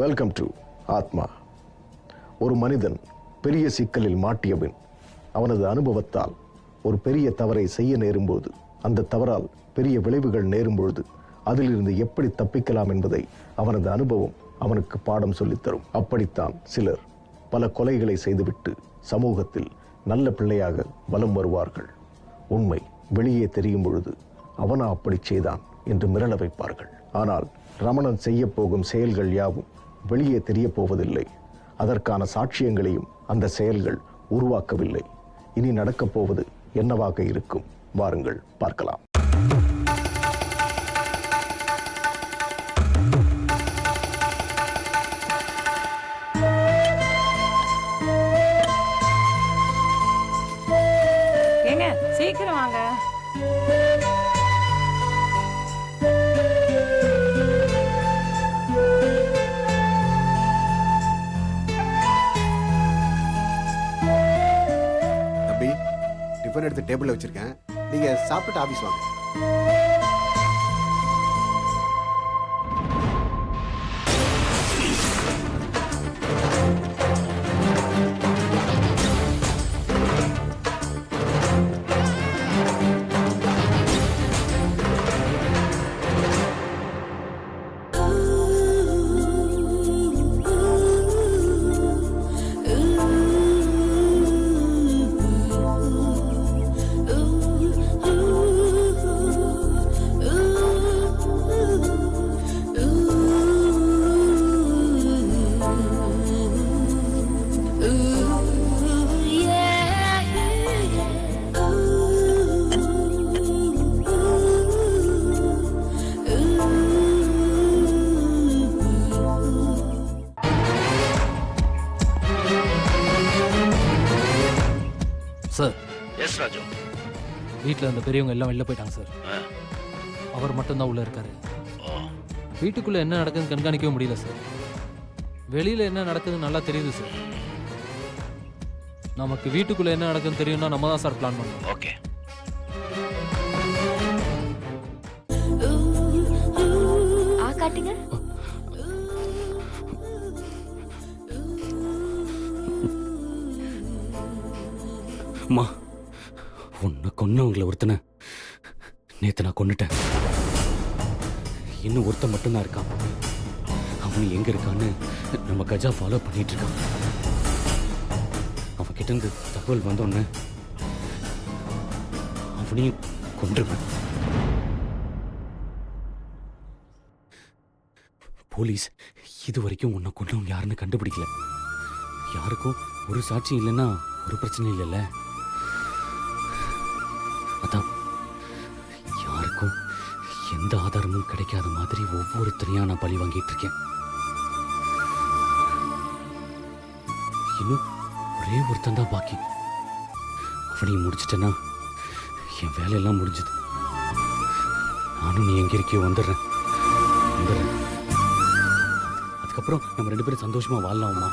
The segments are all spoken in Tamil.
வெல்கம் டு ஆத்மா. ஒரு மனிதன் பெரிய சிக்கலில் மாட்டியபின் அவனது அனுபவத்தால் ஒரு பெரிய தவறை செய்ய நேரும்போது, அந்த தவறால் பெரிய விளைவுகள் நேரும்பொழுது அதிலிருந்து எப்படி தப்பிக்கலாம் என்பதை அவனது அனுபவம் அவனுக்கு பாடம் சொல்லித்தரும். அப்படித்தான் சிலர் பல கொலைகளை செய்துவிட்டு சமூகத்தில் நல்ல பிள்ளையாக வலம் வருவார்கள். உண்மை வெளியே தெரியும் பொழுது அவனா அப்படி செய்தான் என்று மிரள வைப்பார்கள். ஆனால் ரமணன் செய்ய போகும் செயல்கள் யாவும் வெளியே தெரிய போவதில்லை. அதற்கான சாட்சியங்களையும் அந்த செயல்கள் உருவாக்கவில்லை. இனி நடக்கப் போவது என்னவாக இருக்கும்? வாருங்கள் பார்க்கலாம். சீக்கிரம் வாங்க. தம்பி, டிஃபன் எடுத்து டேபிள்ல வச்சிருக்கேன். நீங்க சாப்பிட்டு ஆபீஸ் வாங்க. சார். எஸ் ராஜு. வீட்டில் அந்த பெரியவங்க எல்லாம் வெளில போயிட்டாங்க சார். அவர் மட்டும்தான் உள்ள இருக்காரு. வீட்டுக்குள்ள என்ன நடக்குதுன்னு கண்காணிக்கவும் முடியல சார். வெளியில என்ன நடக்குதுன்னு நல்லா தெரியுது சார். நமக்கு வீட்டுக்குள்ள என்ன நடக்குதுன்னு தெரியும்னா நம்ம தான் சார் பிளான் பண்ணணும். ஓகே. காட்டுங்க. அம்மா, உன்னை கொன்னவங்களை ஒருத்தனை நேத்து நான் கொன்னுட்டேன். இன்னும் ஒருத்தன் மட்டும்தான் இருக்கான். அவன் எங்க இருக்கான்னு நம்ம கஜா ஃபாலோ பண்ணிட்டு இருக்கான். அவன் கிட்ட இருந்து தகவல் வந்தோன்னு அவனையும் கொன்றுவேன். போலீஸ் இது வரைக்கும் உன்னை கொன்னவங்க யாருன்னு கண்டுபிடிக்கல. யாருக்கும் ஒரு சாட்சி இல்லைன்னா ஒரு பிரச்சனை இல்லைல்ல. அதான் யாருக்கும் எந்த ஆதாரமும் கிடைக்காத மாதிரி ஒவ்வொருத்தரையா நான் பழி வாங்கிட்டு இருக்கேன். இன்னும் ஒரே ஒருத்தன் தான் பாக்கி. அவனையும் முடிச்சிட்டேன்னா என் வேலையெல்லாம் முடிஞ்சது. நானும் நீ எங்க இருக்கியோ வந்துடுறேன். அதுக்கப்புறம் நம்ம 2 பேரும் சந்தோஷமா வாழலாமா?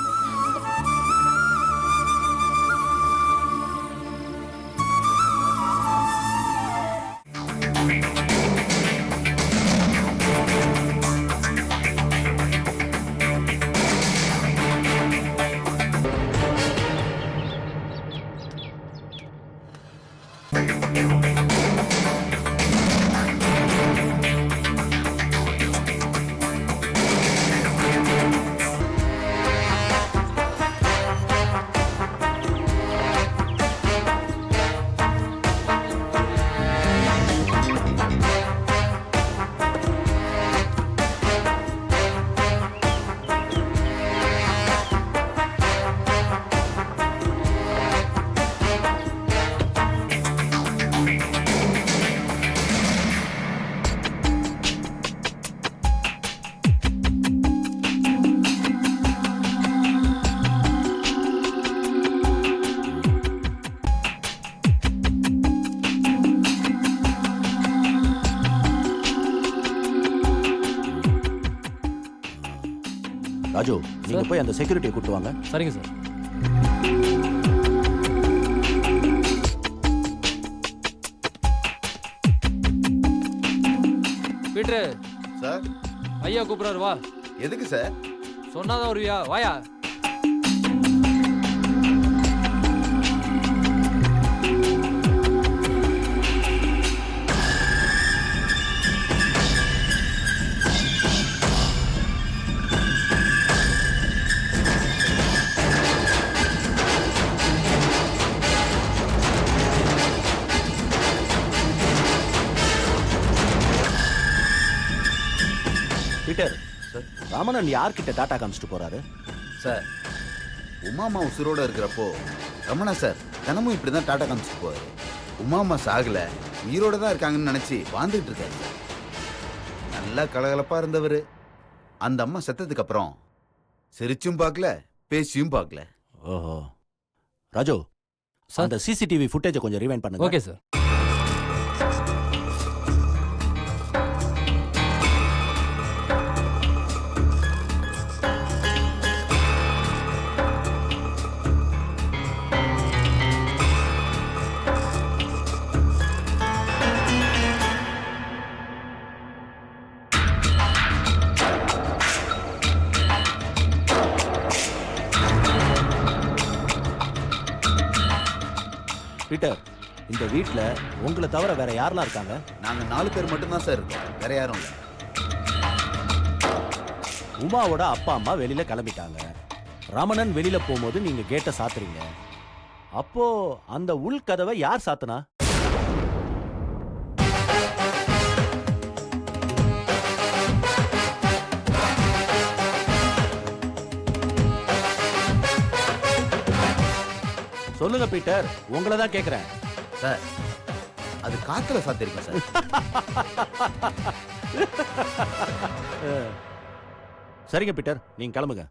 ராஜு, நீங்க போய் அந்த செக்யூரிட்டியை கூட்டு வாங்க. சரிங்க சார். Peter sir. ஐயா கூப்பிடுறாரு, வா. எதுக்கு சார்? சொன்னாதான் வருவியா? வாயா. பீட்டர் சார், ராமணன் யார்கிட்ட டாட்டா காமிச்சிட்டு போறாரு? சார், உமாமா உசுரோட இருக்கிறப்போ ரமணா சார் தினமும் இப்படி தான் டாட்டா காமிச்சிட்டு போவார். உமாமா சாகல, உயிரோட தான் இருக்காங்கன்னு நினச்சி வாழ்ந்துட்டு இருக்காரு சார். நல்லா கலகலப்பாக இருந்தவர் அந்த அம்மா செத்ததுக்கு அப்புறம் சிரிச்சும் பார்க்கல, பேசியும் பார்க்கல. ஓஹோ. ராஜு, சார். அந்த சிசிடிவி ஃபுட்டேஜை கொஞ்சம் ரிவைண்ட் பண்ணுங்க. Okay sir. பீட்டர், இந்த வீட்ல உங்களை தவிர வேற யாரெல்லாம் இருக்காங்க? நாங்கள் 4 பேர் மட்டும்தான் சார் இருக்கோம், வேற யாரும் இல்லை. உமாவோட அப்பா அம்மா வெளியில கிளம்பிட்டாங்க. ரமணன் வெளியில போகும்போது நீங்க கேட்டை சாத்துறீங்க. அப்போ அந்த உள் கதவை யார் சாத்துனா? சொல்லுங்க பீட்டர், உங்களை தான் கேக்குறேன். சார், அது காத்துல சாத்திருக்கேன் சார். சரிங்க பீட்டர், நீங்க கிளம்புங்க.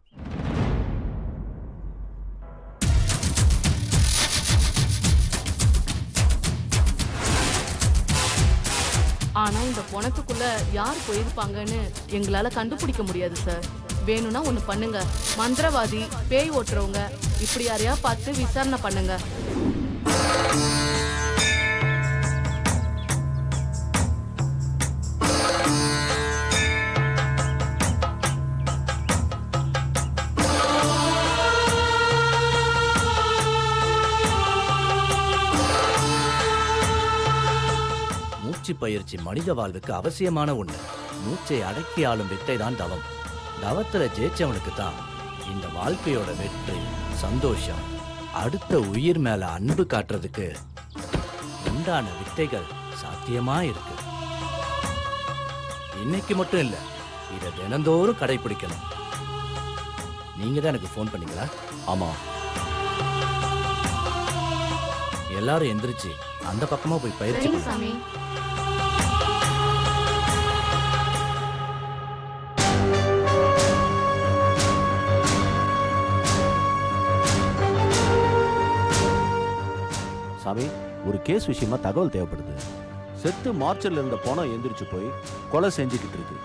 ஆனா இந்த பொணத்துக்குள்ள யார் போயிருப்பாங்கன்னு எங்களால கண்டுபிடிக்க முடியாது சார். வேணும்னா ஒண்ணு பண்ணுங்க, மந்திரவாதி, பேய் ஓட்டுறவங்க இப்படி யாரையா பார்த்து விசாரணை பண்ணுங்க. மூச்சு பயிற்சி மனித வாழ்வுக்கு அவசியமான ஒண்ணு. மூச்சை அடக்கி ஆளும் வித்தை தான் தவம். தவத்துல ஜெயிச்சவனுக்கு தான் இந்த வாழ்க்கையோட வெற்றி, சந்தோஷம், அடுத்த உயிர் மேல அன்பு காட்டுறதுக்கு உண்டான வித்தைகள் சாத்தியமா இருக்கு. இன்னைக்கு மட்டும் இல்ல, இதை தினந்தோறும் கடைபிடிக்கணும். நீங்க தான் எனக்கு ஃபோன் பண்ணீங்களா? ஆமா. எல்லாரும் எந்திரிச்சு அந்த பக்கமா போய் பயிற்சி சரிங்க பண்ணுங்க. சாமி. சாமி, ஒரு கேஸ் விஷயமா தகவல் தேவைப்படுது. செத்து மார்ச்சர்ல இருந்த பணம் எந்திரிச்சு போய் கொலை செஞ்சுக்கிட்டு இருக்கு.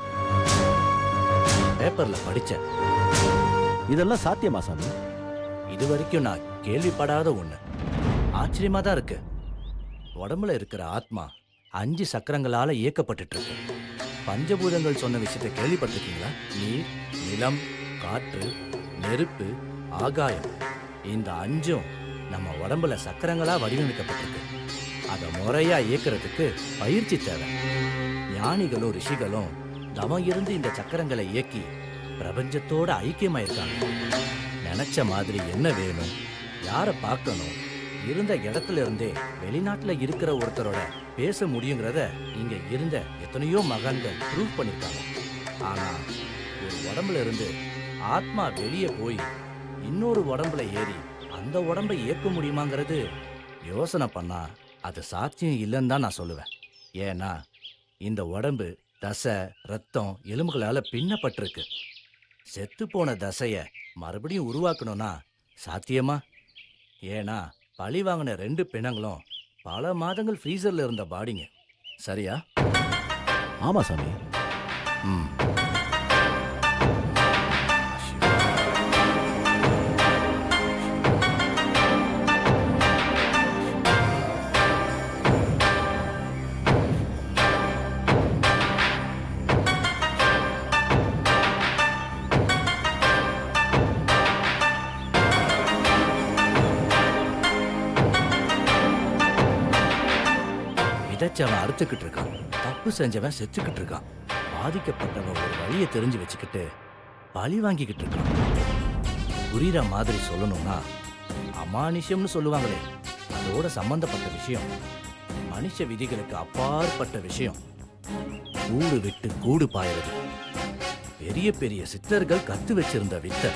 பேப்பர்ல படிச்சேன். இதெல்லாம் சாத்தியமா சாமி? இது வரைக்கும் நான் கேள்விப்படாத ஒண்ணு. ஆச்சரியமா தான் இருக்கு. உடம்புல இருக்கிற ஆத்மா 5 சக்கரங்களால இயக்கப்பட்டு இருக்கு. பஞ்சபூதங்கள் சொன்ன விஷயத்தை கேள்விப்பட்டிருக்கீங்களா? நீர், நிலம், காற்று, நெருப்பு, ஆகாயம். இந்த 5ம் நம்ம உடம்புல சக்கரங்களா வடிவமைக்கப்பட்டிருக்கு. அதை முறையா இயக்கிறதுக்கு பயிற்சி தேவை. ஞானிகளும் ரிஷிகளும் தவம் இருந்து இந்த சக்கரங்களை இயக்கி பிரபஞ்சத்தோட ஐக்கியமாயிருக்காங்க. நினைச்ச மாதிரி என்ன வேணும், யாரை பார்க்கணும், இருந்த இடத்துல இருந்தே வெளிநாட்டுல இருக்கிற ஒருத்தரோட பேச முடியுங்கிறத இங்க இருந்த எத்தனையோ மகான்கள் ப்ரூவ் பண்ணிருக்காங்க. ஆனா ஒரு உடம்புல இருந்து ஆத்மா வெளியே போய் இன்னொரு உடம்புல ஏறி அந்த உடம்பை இயக்க முடியுமாங்கிறது யோசனை பண்ணா அது சாத்தியம் இல்லைன்னு தான் நான் சொல்லுவேன். ஏன்னா இந்த உடம்பு தசை, ரத்தம், எலும்புகளால பின்னப்பட்டிருக்கு. செத்து போன தசைய மறுபடியும் உருவாக்கணும்னா சாத்தியமா? ஏன்னா பழி வாங்கின 2 பிணங்களும் பல மாதங்கள் ஃப்ரீசர்ல இருந்த பாடிங்க. சரியா? ஆமா சாமி. ம். விதைச்சவன் அறுத்துக்கிட்டு இருக்கான், தப்பு செஞ்சவன் செத்துக்கிட்டு இருக்கான், பாதிக்கப்பட்டவன் ஒரு வழியை தெரிஞ்சு வச்சுக்கிட்டு பழி வாங்கிக்கிட்டு இருக்கான். புரியுற மாதிரி சொல்லணும்னா அமானுஷ்யம்னு சொல்லுவாங்களே, அதோட சம்பந்தப்பட்ட விஷயம் மனுஷ விதிகளுக்கு அப்பாற்பட்ட விஷயம். கூடு விட்டு கூடு பாயிறது. பெரிய பெரிய சித்தர்கள் கத்து வச்சிருந்த வித்தை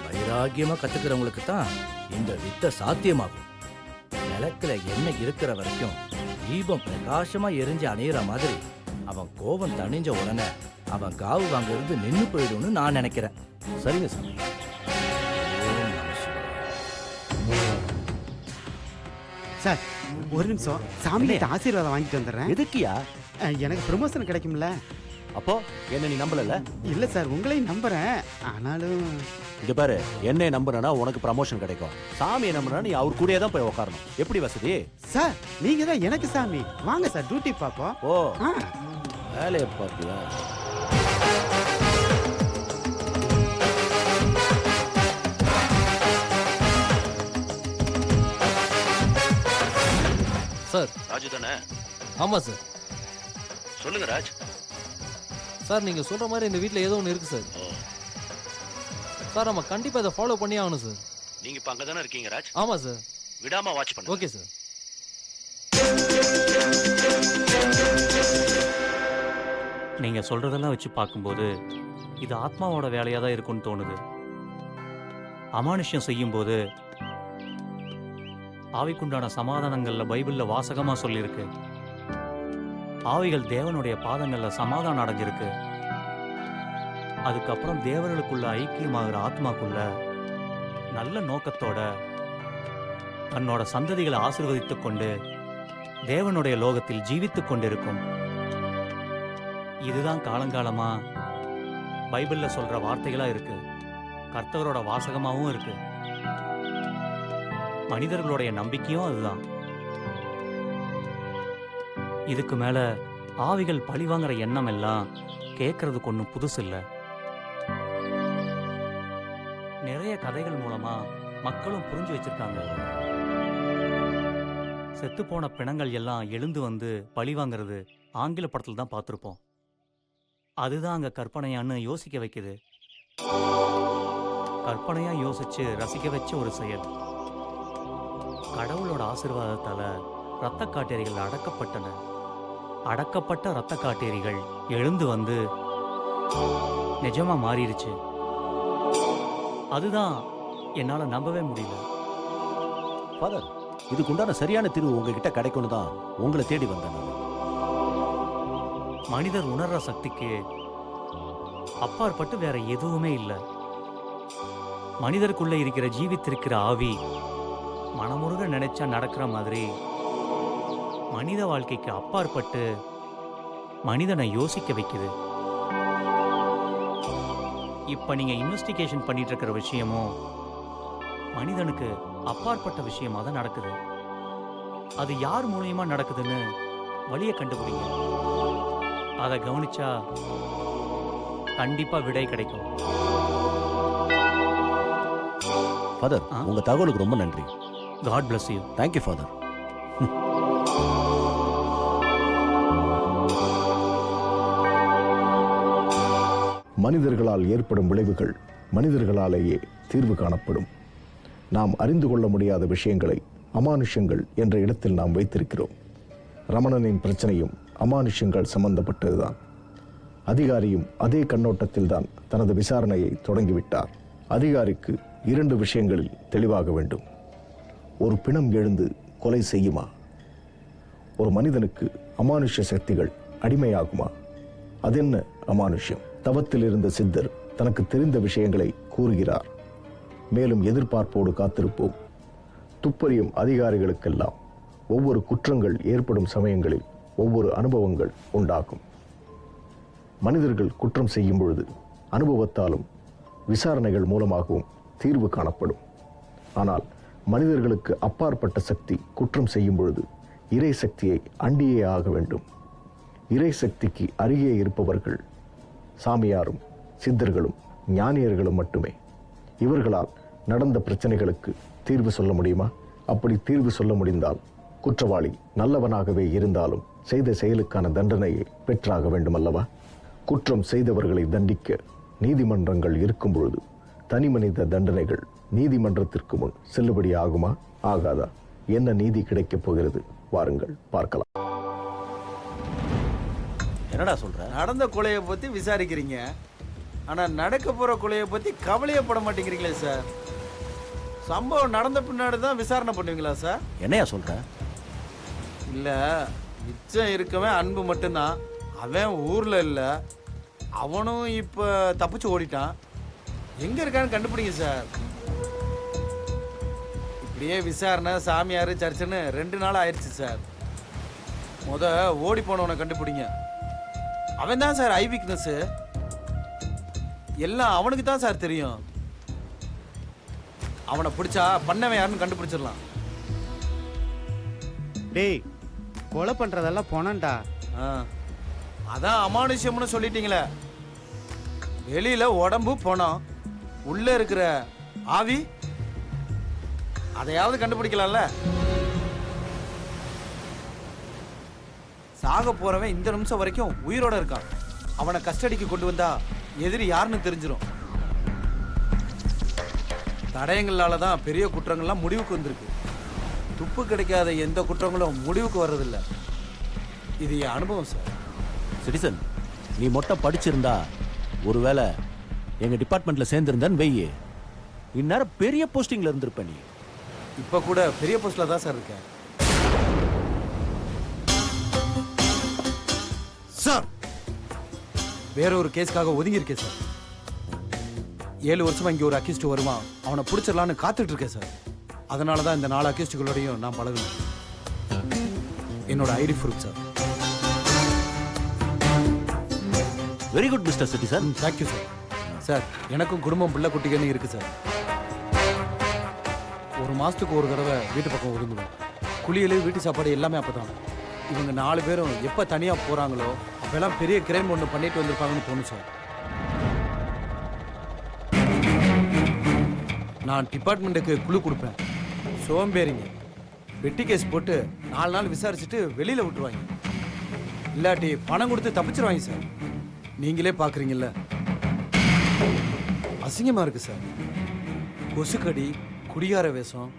வைராகியமா கத்துக்கிறவங்களுக்கு தான் இந்த வித்தை சாத்தியமாகும். நிலத்துல எண்ணெய் இருக்கிற வரைக்கும் தீபம் பிரகாசமா எரிஞ்சு அணையிற மாதிரி அவன் கோபம் தணிஞ்ச உடனே அவன் காவு வாங்கிறது நின்னு போயிடும்னு நான் நினைக்கிறேன். சரிங்க சாமி. ஓம் நம சிவாய. சார் ஒரு நிமிஷம், சாமி கிட்ட ஆசீர்வாதம் வாங்கிட்டு வந்துடுறேன். எதுக்கியா? எனக்கு ப்ரமோஷன் கிடைக்கும்ல? அப்போ என்ன நீ நம்பலல்ல? இல்ல சார், உங்களையும் நம்புறேன். ஆனாலும் இங்க பாரு, என்னை நம்புனா உனக்கு ப்ரமோஷன் கிடைக்கும். சாமியை நம்புனா நீ அவர் கூடயே தான் போய் உட்காரணும். எப்படி வசதி? சார் நீங்க தான் எனக்கு சாமி. வாங்க சார், டியூட்டி பாப்போம். ஓ, ஆ, வேலையை பார்த்தியா? சார். ராஜு தானே? ஆமாம் சார். சொல்லுங்க ராஜ். சார் நீங்கள் சொல்கிற மாதிரி இந்த வீட்டில் ஏதோ ஒன்று இருக்குது சார். சார் நம்ம கண்டிப்பாக இதை ஃபாலோ பண்ணி ஆகணும் சார். நீங்க இப்ப அங்கதானே இருக்கீங்க ராஜ்? ஆமாம் சார். விடாம வாட்ச் பண்ணுங்க. Okay sir. நீங்க சொல்றதெல்லாம் வச்சு பார்க்கும்போது இது ஆத்மாவோட வேலையா தான் இருக்கும்னு தோணுது. அமானுஷ்யம் செய்யும்போது ஆவிக்குண்டான சமாதானங்கள்ல பைபிள்ல வாசகமா சொல்லியிருக்கு. ஆவிகள் தேவனுடைய பாதங்கள்ல சமாதானம் அடைஞ்சிருக்கு. அதுக்கப்புறம் தேவர்களுக்குள்ள ஐக்கியமாகிற ஆத்மாக்குள்ள நல்ல நோக்கத்தோட தன்னோட சந்ததிகளை ஆசீர்வதித்துக் கொண்டு தேவனுடைய லோகத்தில் ஜீவித்துக் கொண்டிருக்கும். இதுதான் காலங்காலமா பைபிள்ல சொல்ற வார்த்தைகளா இருக்கு. கர்த்தரோட வாசகமாவும் இருக்கு. மனிதர்களுடைய நம்பிக்கையும் அதுதான். இதுக்கு மேல ஆவிகள் பழிவாங்கிற எண்ணம் எல்லாம் கேட்கறதுக்கு ஒன்றும் புதுசு இல்லை. நிறைய கதைகள் மூலமா மக்களும் புரிஞ்சு வச்சிருக்காங்க. செத்துப்போன பிணங்கள் எல்லாம் எழுந்து வந்து பழிவாங்கிறது ஆங்கில படத்துல தான் பார்த்துருப்போம். அதுதான் அங்க கற்பனையான்னு யோசிக்க வைக்குது. கற்பனையா யோசிச்சு ரசிக்க வச்ச ஒரு செயல். கடவுளோட ஆசீர்வாதத்தால இரத்த காட்டேரிகள் அடக்கப்பட்டன. அடக்கப்பட்ட இரத்த காட்டேரிகள் எழுந்து வந்து நிஜமா மாறிடுச்சு. அதுதான் என்னால நம்பவே முடியல. ஃபாதர், இதுக்குண்டான சரியான தீர்வு உங்ககிட்ட கிடைக்கும்னு தான் உங்களை தேடி வந்தேன் நான். மனிதர் உணர்ற சக்திக்கு அப்பாற்பட்டு வேற எதுவுமே இல்லை. மனிதருக்குள்ள இருக்கிற ஜீவித்திருக்கிற ஆவி மனமுருக நினைச்சா நடக்கிற மாதிரி மனித வாழ்க்கைக்கு அப்பாற்பட்டு மனிதனை யோசிக்க வைக்குது. இப்ப நீங்க இன்வெஸ்டிகேஷன் பண்ணிட்டு இருக்கிற விஷயமும் மனிதனுக்கு அப்பாற்பட்ட விஷயமா தான் நடக்குது. அது யார் மூலியமா நடக்குதுன்னு வழியை கண்டுபிடிங்க. அதை கவனிச்சா கண்டிப்பா விடை கிடைக்கும். ஃபாதர், உங்க தகவலுக்கு ரொம்ப நன்றி. God bless you. Thank you father. மனிதர்களால் ஏற்படும் விளைவுகள் மனிதர்களாலேயே தீர்வு காணப்படும். நாம் அறிந்து கொள்ள முடியாத விஷயங்களை அமானுஷ்யங்கள் என்ற இடத்தில் நாம் வைத்திருக்கிறோம். ரமணனின் பிரச்சனையும் அமானுஷ்யங்கள் சம்பந்தப்பட்டதுதான். அதிகாரியும் அதே கண்ணோட்டத்தில் தான் தனது விசாரணையை தொடங்கிவிட்டார். அதிகாரிக்கு 2 விஷயங்களில் தெளிவாக வேண்டும். ஒரு பிணம் எழுந்து கொலை செய்யுமா? ஒரு மனிதனுக்கு அமானுஷ்ய சக்திகள் அடிமையாகுமா? அதென்ன அமானுஷ்யம்? தவத்தில் இருந்த சித்தர் தனக்கு தெரிந்த விஷயங்களை கூறுகிறார். மேலும் எதிர்பார்ப்போடு காத்திருப்போம். துப்பறியும் அதிகாரிகளுக்கெல்லாம் ஒவ்வொரு குற்றங்கள் ஏற்படும் சமயங்களில் ஒவ்வொரு அனுபவங்கள் உண்டாகும். மனிதர்கள் குற்றம் செய்யும் பொழுது அனுபவத்தாலும் விசாரணைகள் மூலமாகவும் தீர்வு காணப்படும். ஆனால் மனிதர்களுக்கு அப்பாற்பட்ட சக்தி குற்றம் செய்யும் பொழுது இறை சக்தியை அண்டியே ஆக வேண்டும். இறை சக்திக்கு அருகே இருப்பவர்கள் சாமியாரும் சித்தர்களும் ஞானியர்களும் மட்டுமே. இவர்களால் நடந்த பிரச்சனைகளுக்கு தீர்வு சொல்ல முடியுமா? அப்படி தீர்வு சொல்ல முடிந்தால் குற்றவாளி நல்லவனாகவே இருந்தாலும் செய்த செயலுக்கான தண்டனையை பெற்றாக வேண்டும் அல்லவா? குற்றம் செய்தவர்களை தண்டிக்க நீதிமன்றங்கள் இருக்கும் பொழுது தனி மனித தண்டனைகள் நீதிமன்றத்திற்கு முன் செல்லுபடி ஆகுமா ஆகாதா? என்ன நீதி கிடைக்கப் போகிறது? வாருங்கள் பார்க்கலாம். என்னடா சொல்ற? நடந்த கொலையை பத்தி விசாரிக்கிறீங்க, ஆனா நடக்க போற கொலையை பத்தி கவலையே பட மாட்டேங்கிறீங்களே சார். சம்பவம் நடந்த பின்னாடி தான் விசாரணை பண்ணுவீங்களா சார்? என்னையா சொல்ற? இல்ல, மிச்சம் இருக்கவன் அன்பு மட்டும்தான். அவன் ஊர்ல இல்ல, அவனும் இப்ப தப்பிச்சு ஓடிட்டான். எங்க இருக்கான்னு கண்டுபிடிங்க சார். இப்படியே விசாரணை சாமியார் சர்ச்சுன்னு 2 நாள் ஆயிடுச்சு சார். ஓடி போனவனை கண்டுபிடிங்க. அவன் தான் சார் ஐ வீக்னஸ். எல்லாம் அவனுக்கு தான் சார் தெரியும். அவனை பிடிச்சா பண்ணவன் யாருன்னு கண்டுபிடிச்சிடலாம். டேய், கொலை பண்றதெல்லாம் போனண்டா. அதான் அமானுஷ்யம்னு சொல்லிட்டீங்களே. வெளியில உடம்பு போனோம், உள்ள இருக்கிற ஆவி அதையாவது கண்டுபிடிக்கலாம்ல. சாக போறவன் இந்த நிமிஷம் வரைக்கும் உயிரோட இருக்கான். அவனை கஸ்டடிக்கு கொண்டு வந்தா எதிரி யாருன்னு தெரிஞ்சிடும். தடயங்களால தான் பெரிய குற்றங்கள்லாம் முடிவுக்கு வந்திருக்கு. துப்பு கிடைக்காத எந்த குற்றங்களும் முடிவுக்கு வர்றதில்ல. இது என் அனுபவம் சார். சிட்டிசன், நீ மொட்டை படிச்சிருந்தா ஒருவேளை எங்க டிபார்ட்மெண்ட்ல சேர்ந்திருந்தேன்னு வெய்யே, இந்நேரம் பெரிய போஸ்டிங்ல இருந்திருப்ப. நீ இப்ப கூட பெரிய போஸ்ட்ல தான் சார் இருக்கேன். சார், வேற ஒரு கேஸ்க்காக ஒதுங்கி இருக்கேன் சார். 7 வருஷமா இங்க ஒரு அக்யூஸ்ட் வருவான், அவனை பிடிச்சிடலான்னு காத்துட்டு இருக்கேன் சார். அதனால தான் இந்த 4 அக்யூஸ்டுகளோடையும் நான் பழகணும். என்னோட ID proof sir. Very good mister citizen. Thank you sir. Sir, எனக்கும் குடும்பம் பிள்ளை குட்டிகன்னு இருக்கு சார். ஒரு மாசத்துக்கு ஒரு தடவை வீட்டு பக்கம் ஒதுங்குவேன். குளியல், வீட்டு சாப்பாடு எல்லாமே அப்பதான். இவங்க 4 பேரும் எப்ப தனியா போறாங்களோ அப்பெல்லாம் பெரிய கிரைம் ஒன்று பண்ணிட்டு வந்திருப்பாங்கன்னு தோணும் சார். நான் டிபார்ட்மெண்ட்டுக்கு குழு கொடுப்பேன். சோம்பேறிங்க வெட்டி கேஸ் போட்டு 4 நாள் விசாரிச்சுட்டு வெளியில விட்டுருவாங்க. இல்லாட்டி பணம் கொடுத்து தப்பிச்சிருவாங்க சார். நீங்களே பாக்குறீங்கல்ல, அசிங்கமா இருக்கு சார். கொசுக்கடி, குடிகார வேஷம்.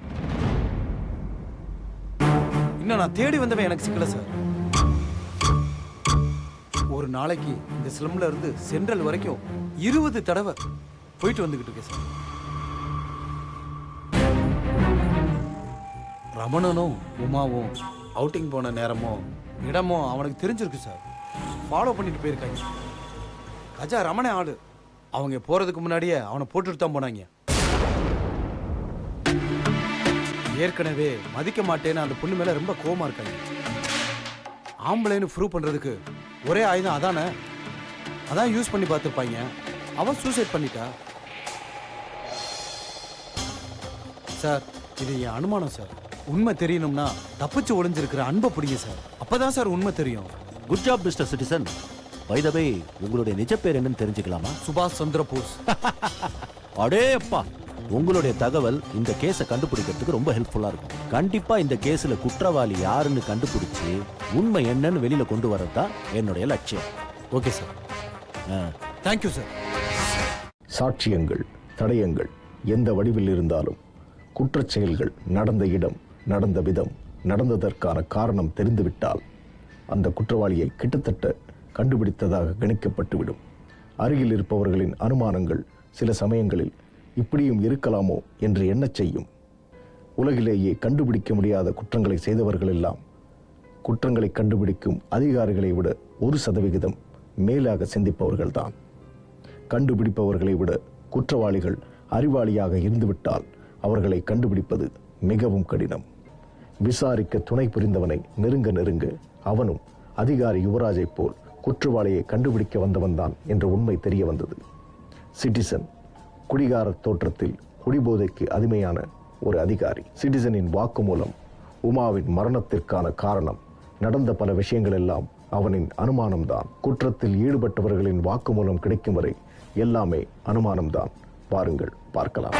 இன்னும் நான் தேடி வந்தவன் எனக்கு சிக்கல சார். ஒரு நாளைக்கு இந்த ஸ்லம்ல இருந்து சென்ட்ரல் வரைக்கும் 20 தடவை போயிட்டு வந்துகிட்டு இருக்கேன் சார். ரமணனும் உமாவும் அவுட்டிங் போன நேரமும் இடமும் அவனுக்கு தெரிஞ்சிருக்கு சார். ஃபாலோ பண்ணிட்டு போயிருக்காங்க. கஜா ரமண ஆளு. அவங்க போறதுக்கு முன்னாடியே அவனை போட்டுட்டு தான் போனாங்க. ஏற்கனவே மதிக்க மாட்டேன்னு அந்த பொண்ணு மேல ரொம்ப கோவமா இருக்காங்க. ஆம்பளைன்னு ப்ரூவ் பண்றதுக்கு ஒரே ஆயுதம் அதானே, அதான் யூஸ் பண்ணி பார்த்துருப்பாங்க. அவன் சூசைட் பண்ணிட்டா. சார், இது என் அனுமானம் சார். உண்மை தெரியணும்னா தப்பிச்சு ஒளிஞ்சிருக்கிற அன்பை பிடிங்க சார். அப்பதான் சார் உண்மை தெரியும். Good job mister citizen. By the way, உங்களுடைய நிஜ பேர் என்னன்னு தெரிஞ்சுக்கலாமா? சுபாஷ் சந்திர போஸ். அடே அப்பா, உங்களுடைய தகவல் இந்த கேஸை கண்டுபிடிக்கிறதுக்கு ரொம்ப ஹெல்ப்ஃபுல்லா இருக்கும். கண்டிப்பா இந்த கேஸ்ல குற்றவாளி யாருன்னு கண்டுபிடிச்சு உண்மை என்னன்னு வெளியில கொண்டு வரதான் என்னுடைய லட்சியம். Okay sir. Thank you sir. சாட்சியங்கள், தடயங்கள் எந்த வடிவில் இருந்தாலும் குற்றச் செயல்கள் நடந்த இடம், நடந்த விதம், நடந்ததற்கான காரணம் தெரிந்துவிட்டால் அந்த குற்றவாளியை கிட்டத்தட்ட கண்டுபிடித்ததாக கணிக்கப்பட்டுவிடும். அருகில் இருப்பவர்களின் அனுமானங்கள் சில சமயங்களில் இப்படியும் இருக்கலாமோ என்று எண்ணச் செய்யும். உலகிலேயே கண்டுபிடிக்க முடியாத குற்றங்களை செய்தவர்கள் எல்லாம் குற்றங்களை கண்டுபிடிக்கும் அதிகாரிகளை விட 1% மேலாக சிந்திப்பவர்கள்தான். கண்டுபிடிப்பவர்களை விட குற்றவாளிகள் அறிவாளியாக இருந்துவிட்டால் அவர்களை கண்டுபிடிப்பது மிகவும் கடினம். விசாரிக்க துணை புரிந்தவனை நெருங்க நெருங்க அவனும் அதிகாரி யுவராஜை போல் குற்றவாளியை கண்டுபிடிக்க வந்தவன்தான் என்ற உண்மை தெரிய வந்தது. சிட்டிசன் குடிகார தோற்றத்தில் குடிபோதைக்கு அடிமையான ஒரு அதிகாரி. சிட்டிசனின் வாக்குமூலம், உமாவின் மரணத்திற்கான காரணம், நடந்த பல விஷயங்கள் எல்லாம் அவனின் அனுமானம்தான். குற்றத்தில் ஈடுபட்டவர்களின் வாக்குமூலம் கிடைக்கும் வரை எல்லாமே அனுமானம்தான். வாருங்கள் பார்க்கலாம்.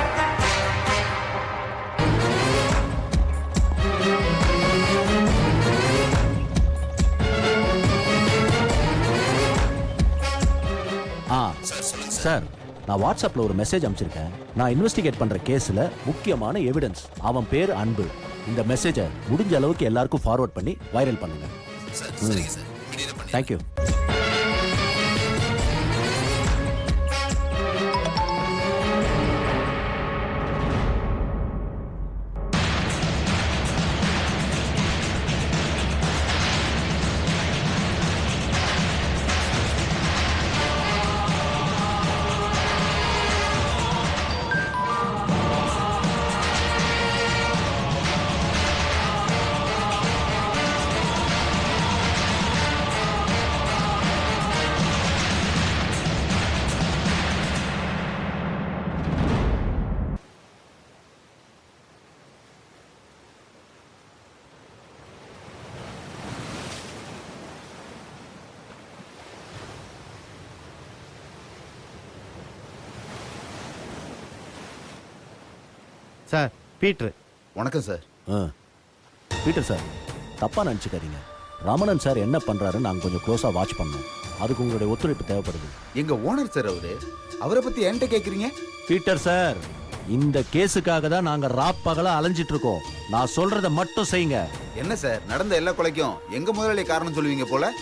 சார் நான் வாட்ஸ்அப்ல ஒரு மெசேஜ் அனுப்பிச்சிருக்கேன். நான் இன்வெஸ்டிகேட் பண்ற கேஸ்ல முக்கியமான எவிடன்ஸ். அவன் பேர் அன்பு. இந்த மெசேஜை முடிஞ்ச அளவுக்கு எல்லாருக்கும் ஃபார்வர்ட் பண்ணி வைரல் பண்ணுங்க. தேங்க்யூ. சார் பீட்ரு. வணக்கம் சார். பீட்டர் சார், தப்பா நினச்சிக்காதீங்க. ரமணன் சார் என்ன பண்றாரு நாங்கள் கொஞ்சம் க்ளோஸாக வாட்ச் பண்ணோம். அதுக்கு உங்களுடைய ஒத்துழைப்பு தேவைப்படுது. எங்க ஓனர் சார் அவரை பத்தி என்கிட்ட கேக்குறீங்க? பீட்டர் சார், இந்த கேஸுக்காக தான் நாங்கள் ராப்பகலா அலைஞ்சிட்டு இருக்கோம். நான் சொல்றதை மட்டும் செய்யுங்க. என்ன சார் நடந்த எல்லா கொலைக்கும் எங்க முதலாளி காரணம் சொல்லுவீங்க போல?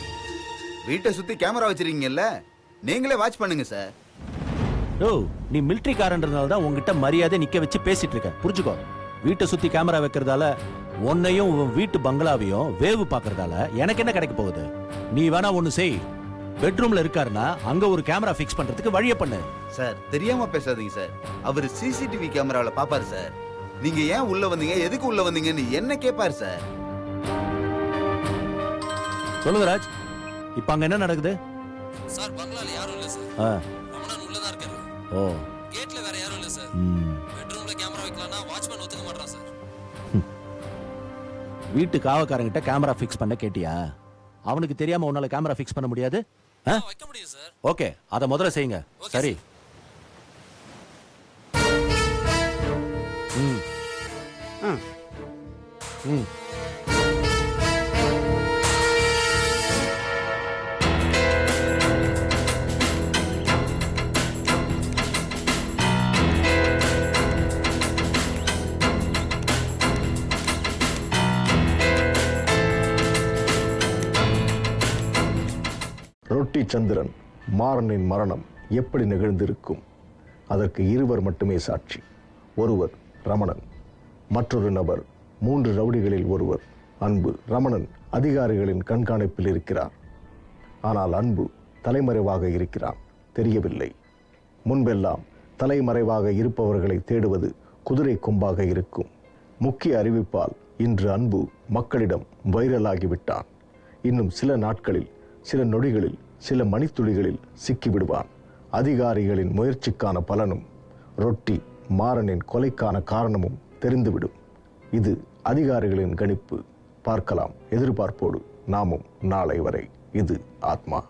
வீட்டை சுத்தி கேமரா வச்சிருக்கீங்கல்ல, நீங்களே வாட்ச் பண்ணுங்க சார். ஓ, நீ மிலிட்டரிக்காரன்றதுனால தான் உங்ககிட்ட மரியாதை நிக்க வச்சு பேசிட்டு இருக்க. புரிஞ்சுக்கோ. வீட்டை சுத்தி கேமரா வைக்கிறதால உன்னையும் உன் வீட்டு பங்களாவையும் வேவு பார்க்கறதால எனக்கு என்ன கிடைக்க போகுது? நீ வேணா ஒண்ணு செய். பெட்ரூம்ல இருக்காருன்னா அங்க ஒரு கேமரா ஃபிக்ஸ் பண்றதுக்கு வழியை பண்ணு. சார் தெரியாம பேசாதீங்க சார். அவர் சிசிடிவி கேமரால பாப்பாரு சார். நீங்க ஏன் உள்ள வந்தீங்க, எதுக்கு உள்ள வந்தீங்கன்னு என்ன கேட்பாரு சார். சொல்லுங்க ராஜ், இப்ப அங்க என்ன நடக்குது? சார் பங்களால யாரும் இல்ல சார். ரமணன் உள்ள தான் இருக்காரு. ஓ, கேட்ல வேற யாரும் இல்ல சார். பெட்ரூம்ல கேமரா வைக்கலாம்னா வாட்ச்மேன் ஒத்துக்க மாட்டான் சார். வீட்டு காவக்காரங்கிட்ட கேமரா ஃபிக்ஸ் பண்ண கேட்டியா? அவனுக்கு தெரியாம உன்னால கேமரா ஃபிக்ஸ் பண்ண முடியாது. வைக்க முடியும் சார். ஓகே, அத முதல்ல செய்யுங்க. சரி. ம் ம் ரொட்டி சந்திரன் மாறனின் மரணம் எப்படி நிகழ்ந்திருக்கும்? அதற்கு இருவர் மட்டுமே சாட்சி. ஒருவர் ரமணன், மற்றொரு நபர் 3 ரவுடிகளில் ஒருவர் அன்பு. ரமணன் அதிகாரிகளின் கண்காணிப்பில் இருக்கிறார். ஆனால் அன்பு தலைமறைவாக இருக்கிறான். தெரியவில்லை. முன்பெல்லாம் தலைமறைவாக இருப்பவர்களை தேடுவது குதிரை கொம்பாக இருக்கும். முக்கிய அறிவிப்பால் இன்று அன்பு மக்களிடம் வைரலாகிவிட்டான். இன்னும் சில நாட்களில், சில நொடிகளில், சில மணித்துளிகளில் சிக்கிவிடுவான். அதிகாரிகளின் முயற்சிக்கான பலனும் ரொட்டி மாறனின் கொலைக்கான காரணமும் தெரிந்துவிடும். இது அதிகாரிகளின் கணிப்பு. பார்க்கலாம் எதிர்பார்ப்போடு நாமும் நாளை வரை. இது ஆத்மா.